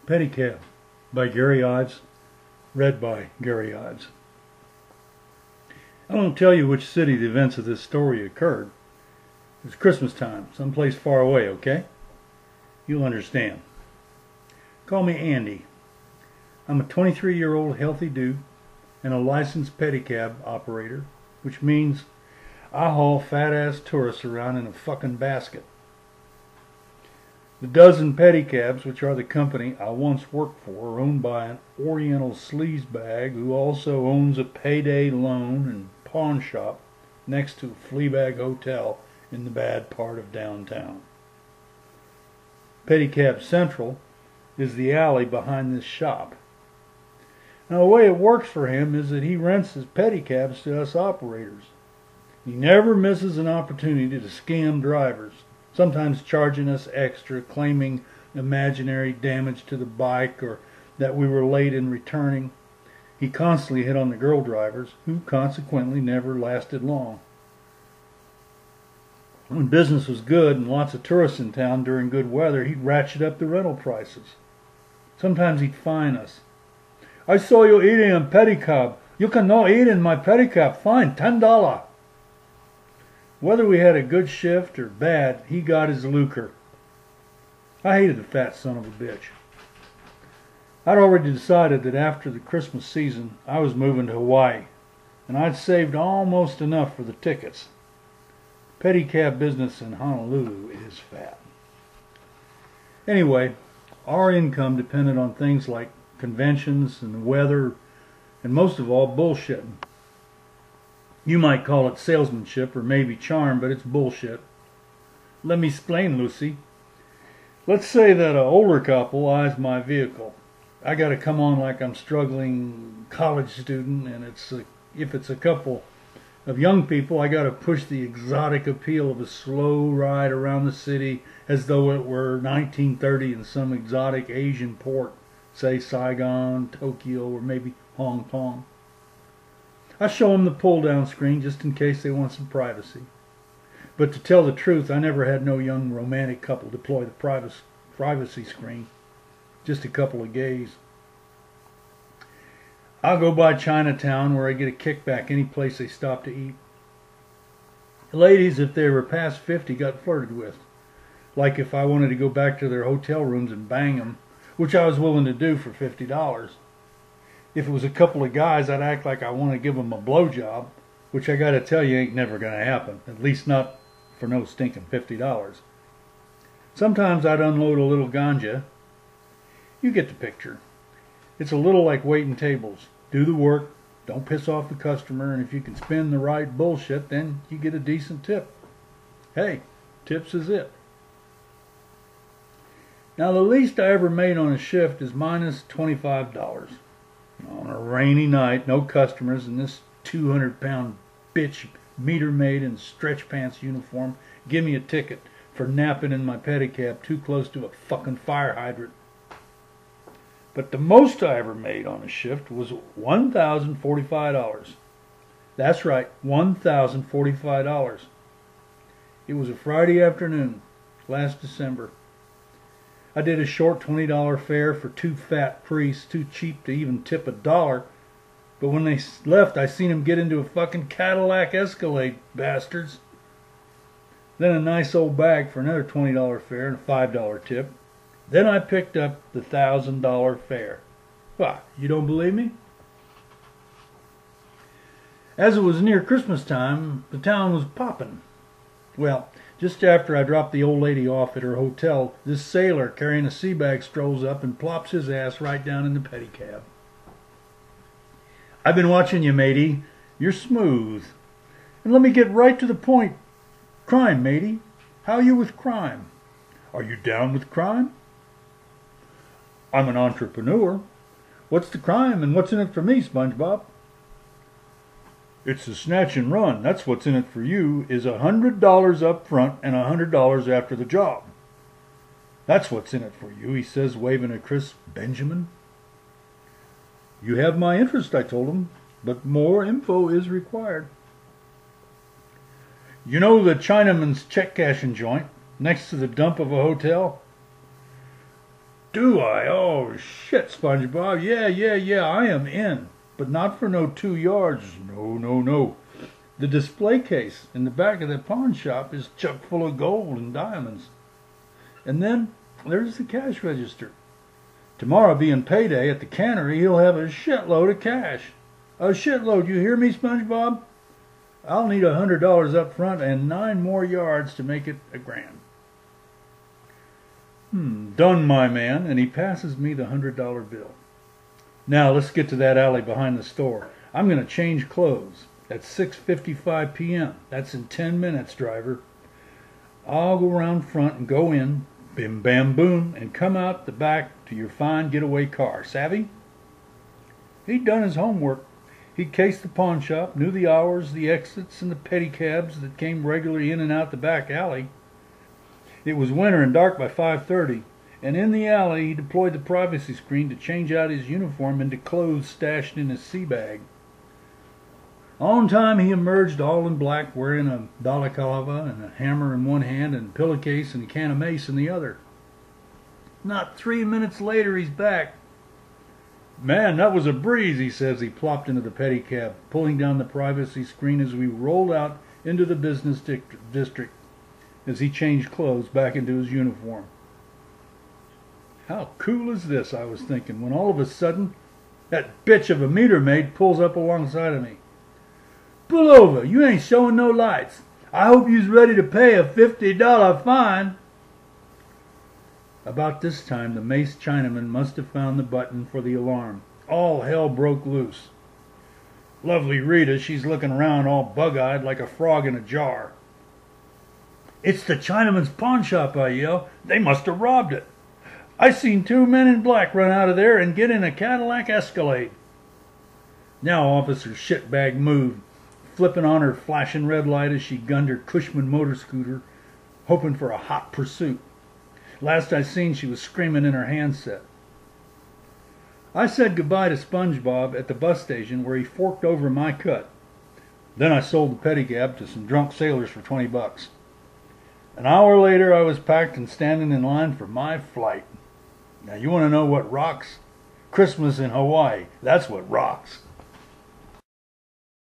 Pedicab by Gary Ives, read by Gary Ives. I won't tell you which city the events of this story occurred. It's Christmas time, someplace far away, okay? You'll understand. Call me Andy. I'm a 23-year-old healthy dude and a licensed pedicab operator, which means I haul fat-ass tourists around in a fucking basket. The dozen pedicabs, which are the company I once worked for, are owned by an Oriental sleazebag who also owns a payday loan and pawn shop next to a Fleabag Hotel in the bad part of downtown. Pedicab Central is the alley behind this shop. Now the way it works for him is that he rents his pedicabs to us operators. He never misses an opportunity to scam drivers, sometimes charging us extra, claiming imaginary damage to the bike or that we were late in returning. He constantly hit on the girl drivers, who consequently never lasted long. When business was good and lots of tourists in town during good weather, he'd ratchet up the rental prices. Sometimes he'd fine us. "I saw you eating in pedicab. You cannot eat in my pedicab. Fine, $10. Whether we had a good shift or bad, he got his lucre. I hated the fat son of a bitch. I'd already decided that after the Christmas season, I was moving to Hawaii, and I'd saved almost enough for the tickets. Pedicab business in Honolulu is fat. Anyway, our income depended on things like conventions and the weather, and most of all, bullshitting. You might call it salesmanship or maybe charm, but it's bullshit. Let me explain, Lucy. Let's say that an older couple eyes my vehicle. I got to come on like I'm struggling college student, and if it's a couple of young people, I got to push the exotic appeal of a slow ride around the city as though it were 1930 in some exotic Asian port, say Saigon, Tokyo, or maybe Hong Kong. I show them the pull-down screen just in case they want some privacy. But to tell the truth, I never had no young romantic couple deploy the privacy screen. Just a couple of gays. I'll go by Chinatown where I get a kickback any place they stop to eat. Ladies, if they were past 50, got flirted with. Like if I wanted to go back to their hotel rooms and bang them, which I was willing to do for $50. If it was a couple of guys, I'd act like I want to give them a blowjob, which I got to tell you ain't never going to happen, at least not for no stinking $50. Sometimes I'd unload a little ganja. You get the picture. It's a little like waiting tables. Do the work, don't piss off the customer, and if you can spin the right bullshit, then you get a decent tip. Hey, tips is it. Now the least I ever made on a shift is minus $25. On a rainy night, no customers, and this 200-pound bitch, meter maid in stretch pants uniform, give me a ticket for napping in my pedicab too close to a fucking fire hydrant. But the most I ever made on a shift was $1,045. That's right, $1,045. It was a Friday afternoon, last December. I did a short $20 fare for two fat priests, too cheap to even tip $1. But when they left, I seen them get into a fucking Cadillac Escalade, bastards. Then a nice old bag for another $20 fare and a $5 tip. Then I picked up the $1,000 fare. What, you don't believe me? As it was near Christmas time, the town was popping. Well, just after I dropped the old lady off at her hotel, this sailor carrying a sea bag strolls up and plops his ass right down in the pedicab. "I've been watching you, matey. You're smooth. And let me get right to the point. Crime, matey. How are you with crime? Are you down with crime?" "I'm an entrepreneur. What's the crime and what's in it for me, SpongeBob?" "It's the snatch and run. That's what's in it for you, is $100 up front and $100 after the job. That's what's in it for you," he says, waving at Chris Benjamin. "You have my interest," I told him, "but more info is required." "You know the Chinaman's check cashing joint next to the dump of a hotel?" Do I? Oh, shit, SpongeBob. Yeah, I am in. But not for no 2 yards. No. The display case in the back of the pawn shop is chock full of gold and diamonds. And then there's the cash register. Tomorrow being payday at the cannery, he'll have a shitload of cash. A shitload, you hear me, SpongeBob? I'll need $100 up front and 9 more yards to make it $1,000. Done, my man, and he passes me the $100 bill. Now let's get to that alley behind the store. I'm going to change clothes at 6:55 p.m. That's in 10 minutes, driver. I'll go around front and go in, bim bam boom, and come out the back to your fine getaway car. Savvy? He'd done his homework. He'd cased the pawn shop, knew the hours, the exits, and the pedicabs that came regularly in and out the back alley. It was winter and dark by 5:30, and in the alley he deployed the privacy screen to change out his uniform into clothes stashed in his sea bag. On time he emerged all in black, wearing a balaclava and a hammer in one hand and a pillowcase and a can of mace in the other. Not 3 minutes later he's back. Man, that was a breeze, he says. He plopped into the pedicab, pulling down the privacy screen as we rolled out into the business district as he changed clothes back into his uniform. How cool is this, I was thinking, when all of a sudden that bitch of a meter maid pulls up alongside of me. Pull over, you ain't showing no lights. I hope you's ready to pay a $50 fine. About this time, the mace Chinaman must have found the button for the alarm. All hell broke loose. Lovely Rita, she's looking around all bug-eyed like a frog in a jar. It's the Chinaman's pawn shop, I yell. They must have robbed it. I seen 2 men in black run out of there and get in a Cadillac Escalade. Now Officer Shitbag moved, flipping on her flashing red light as she gunned her Cushman motor scooter, hoping for a hot pursuit. Last I seen, she was screaming in her handset. I said goodbye to SpongeBob at the bus station where he forked over my cut. Then I sold the pedicab to some drunk sailors for $20. An hour later I was packed and standing in line for my flight. Now you want to know what rocks? Christmas in Hawaii. That's what rocks.